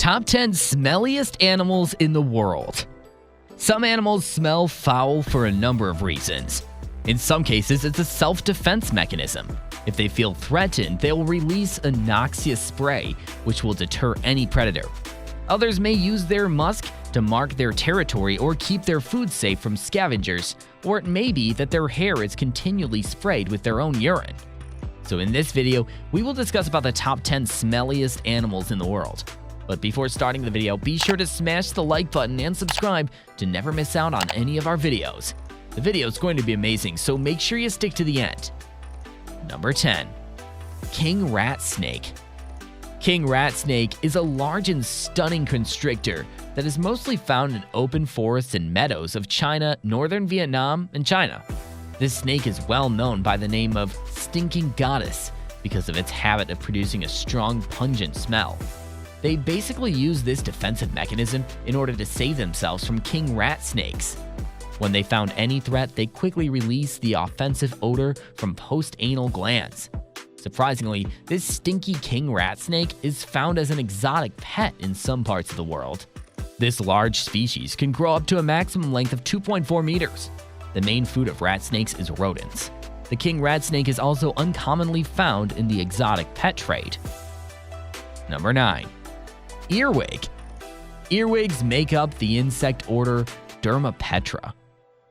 Top 10 smelliest animals in the world. Some animals smell foul for a number of reasons. In some cases, it's a self-defense mechanism. If they feel threatened, they will release a noxious spray, which will deter any predator. Others may use their musk to mark their territory or keep their food safe from scavengers, or it may be that their hair is continually sprayed with their own urine. So in this video, we will discuss about the top 10 smelliest animals in the world. But before starting the video, be sure to smash the like button and subscribe to never miss out on any of our videos. The video is going to be amazing, so make sure you stick to the end. Number 10. King rat snake. King rat snake is a large and stunning constrictor that is mostly found in open forests and meadows of China, northern Vietnam, and China. This snake is well known by the name of stinking goddess because of its habit of producing a strong, pungent smell. They basically use this defensive mechanism in order to save themselves from king rat snakes. When they found any threat, they quickly release the offensive odor from post-anal glands. Surprisingly, this stinky king rat snake is found as an exotic pet in some parts of the world. This large species can grow up to a maximum length of 2.4 meters. The main food of rat snakes is rodents. The king rat snake is also uncommonly found in the exotic pet trade. Number 9. Earwig. Earwigs make up the insect order Dermapetra,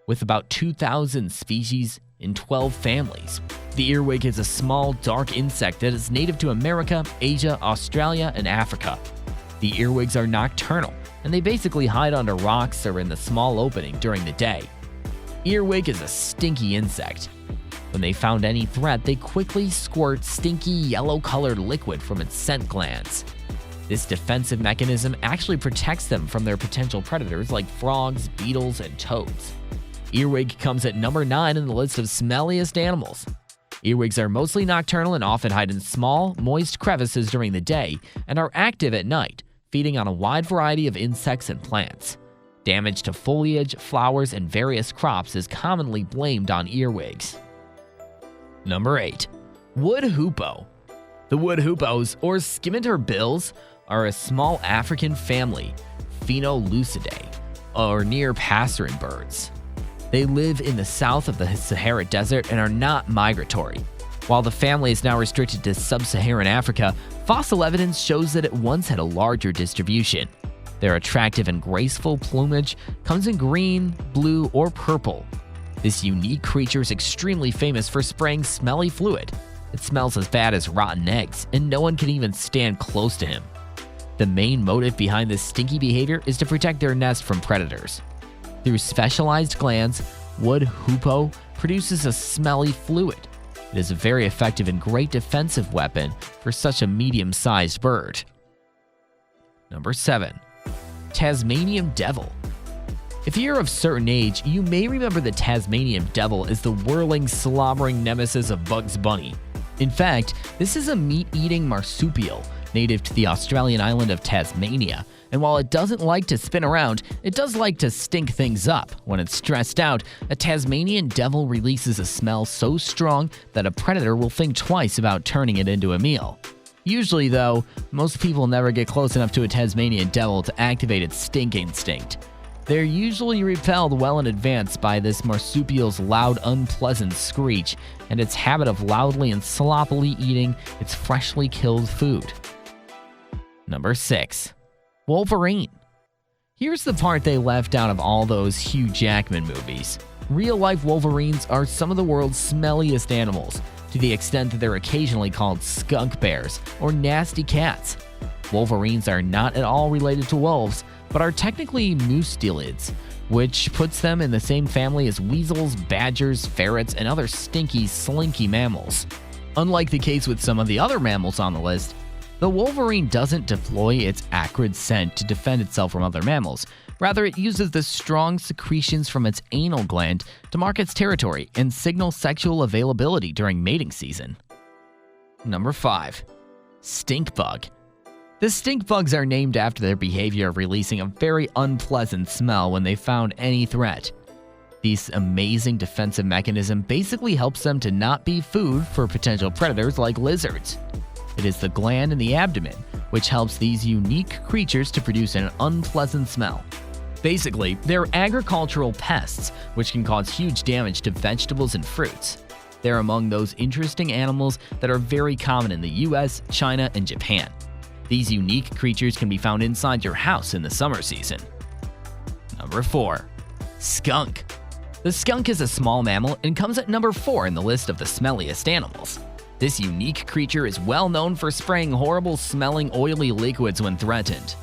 with about 2,000 species in 12 families. The earwig is a small, dark insect that is native to America, Asia, Australia, and Africa. The earwigs are nocturnal, and they basically hide under rocks or in the small opening during the day. Earwig is a stinky insect. When they found any threat, they quickly squirt stinky yellow-colored liquid from its scent glands. This defensive mechanism actually protects them from their potential predators like frogs, beetles, and toads. Earwig comes at number 9 in the list of smelliest animals. Earwigs are mostly nocturnal and often hide in small, moist crevices during the day and are active at night, feeding on a wide variety of insects and plants. Damage to foliage, flowers, and various crops is commonly blamed on earwigs. Number 8. Wood hoopoe. The wood hoopoes, or scimitar bills, are a small African family, Phenolucidae, or near passerine birds. They live in the south of the Sahara Desert and are not migratory. While the family is now restricted to sub-Saharan Africa, fossil evidence shows that it once had a larger distribution. Their attractive and graceful plumage comes in green, blue, or purple. This unique creature is extremely famous for spraying smelly fluid. It smells as bad as rotten eggs, and no one can even stand close to him. The main motive behind this stinky behavior is to protect their nest from predators. Through specialized glands, wood hoopoe produces a smelly fluid. It is a very effective and great defensive weapon for such a medium-sized bird. Number 7. Tasmanian devil. If you're of certain age, you may remember the Tasmanian devil as the whirling, slobbering nemesis of Bugs Bunny. In fact, this is a meat-eating marsupial native to the Australian island of Tasmania, and while it doesn't like to spin around, it does like to stink things up. When it's stressed out, a Tasmanian devil releases a smell so strong that a predator will think twice about turning it into a meal. Usually, though, most people never get close enough to a Tasmanian devil to activate its stink instinct. They're usually repelled well in advance by this marsupial's loud, unpleasant screech and its habit of loudly and sloppily eating its freshly killed food. Number 6. Wolverine. Here's the part they left out of all those Hugh Jackman movies. Real-life wolverines are some of the world's smelliest animals, to the extent that they're occasionally called skunk bears or nasty cats. Wolverines are not at all related to wolves, but are technically mustelids, which puts them in the same family as weasels, badgers, ferrets, and other stinky, slinky mammals. Unlike the case with some of the other mammals on the list, the wolverine doesn't deploy its acrid scent to defend itself from other mammals. Rather, it uses the strong secretions from its anal gland to mark its territory and signal sexual availability during mating season. Number 5. Stink bug. The stink bugs are named after their behavior of releasing a very unpleasant smell when they found any threat. This amazing defensive mechanism basically helps them to not be food for potential predators like lizards. It is the gland in the abdomen which helps these unique creatures to produce an unpleasant smell. Basically, they're agricultural pests which can cause huge damage to vegetables and fruits. They're among those interesting animals that are very common in the US, China, and Japan. These unique creatures can be found inside your house in the summer season. Number 4. Skunk. The skunk is a small mammal and comes at number 4 in the list of the smelliest animals. This unique creature is well known for spraying horrible-smelling oily liquids when threatened.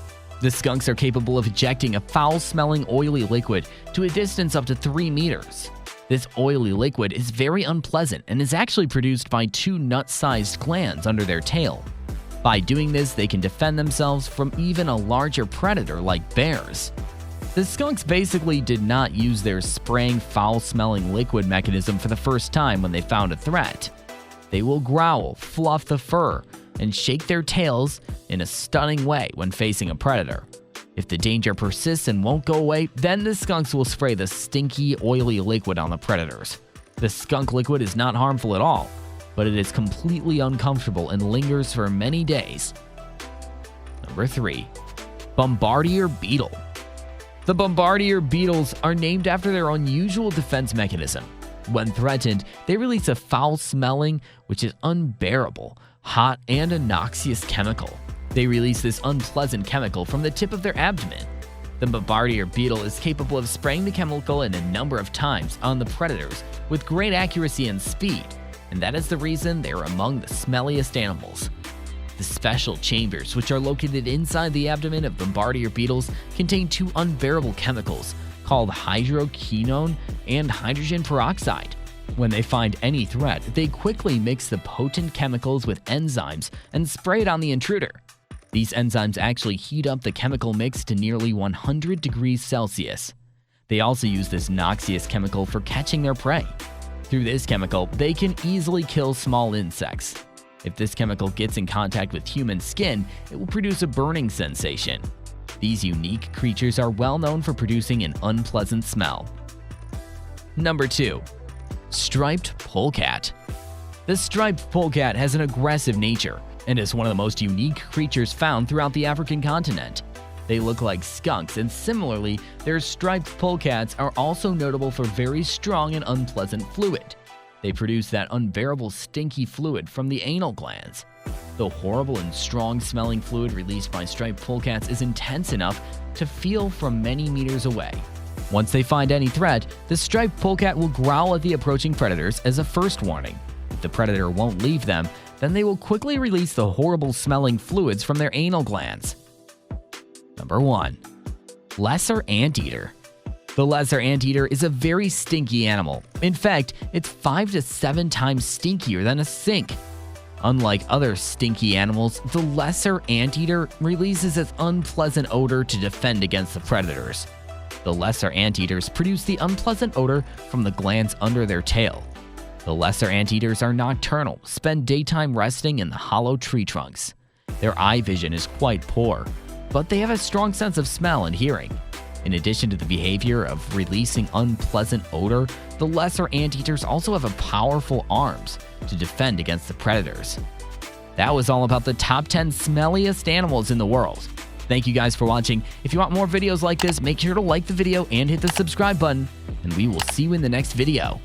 The skunks are capable of ejecting a foul-smelling oily liquid to a distance up to 3 meters. This oily liquid is very unpleasant and is actually produced by 2 nut-sized glands under their tail. By doing this, they can defend themselves from even a larger predator like bears. The skunks basically did not use their spraying foul-smelling liquid mechanism for the first time when they found a threat. They will growl, fluff the fur, and shake their tails in a stunning way when facing a predator. If the danger persists and won't go away, then the skunks will spray the stinky, oily liquid on the predators. The skunk liquid is not harmful at all, but it is completely uncomfortable and lingers for many days. Number 3. Bombardier beetle. The bombardier beetles are named after their unusual defense mechanism. When threatened, they release a foul-smelling, which is unbearable, hot and a noxious chemical. They release this unpleasant chemical from the tip of their abdomen. The bombardier beetle is capable of spraying the chemical in a number of times on the predators with great accuracy and speed, and that is the reason they are among the smelliest animals. The special chambers, which are located inside the abdomen of bombardier beetles, contain 2 unbearable chemicals called hydroquinone and hydrogen peroxide. When they find any threat, they quickly mix the potent chemicals with enzymes and spray it on the intruder. These enzymes actually heat up the chemical mix to nearly 100 degrees Celsius. They also use this noxious chemical for catching their prey. Through this chemical, they can easily kill small insects. If this chemical gets in contact with human skin, it will produce a burning sensation. These unique creatures are well known for producing an unpleasant smell. Number 2. Striped polecat. The striped polecat has an aggressive nature and is one of the most unique creatures found throughout the African continent. They look like skunks, and similarly, their striped polecats are also notable for very strong and unpleasant fluid. They produce that unbearable stinky fluid from the anal glands. The horrible and strong-smelling fluid released by striped polecats is intense enough to feel from many meters away. Once they find any threat, the striped polecat will growl at the approaching predators as a first warning. If the predator won't leave them, then they will quickly release the horrible-smelling fluids from their anal glands. Number 1. Lesser anteater. The lesser anteater is a very stinky animal. In fact, it's 5 to 7 times stinkier than a skunk. Unlike other stinky animals, the lesser anteater releases its unpleasant odor to defend against the predators. The lesser anteaters produce the unpleasant odor from the glands under their tail. The lesser anteaters are nocturnal, spend daytime resting in the hollow tree trunks. Their eye vision is quite poor, but they have a strong sense of smell and hearing. In addition to the behavior of releasing unpleasant odor, the lesser anteaters also have powerful arms to defend against the predators. That was all about the top 10 smelliest animals in the world. Thank you guys for watching. If you want more videos like this, make sure to like the video and hit the subscribe button, and we will see you in the next video.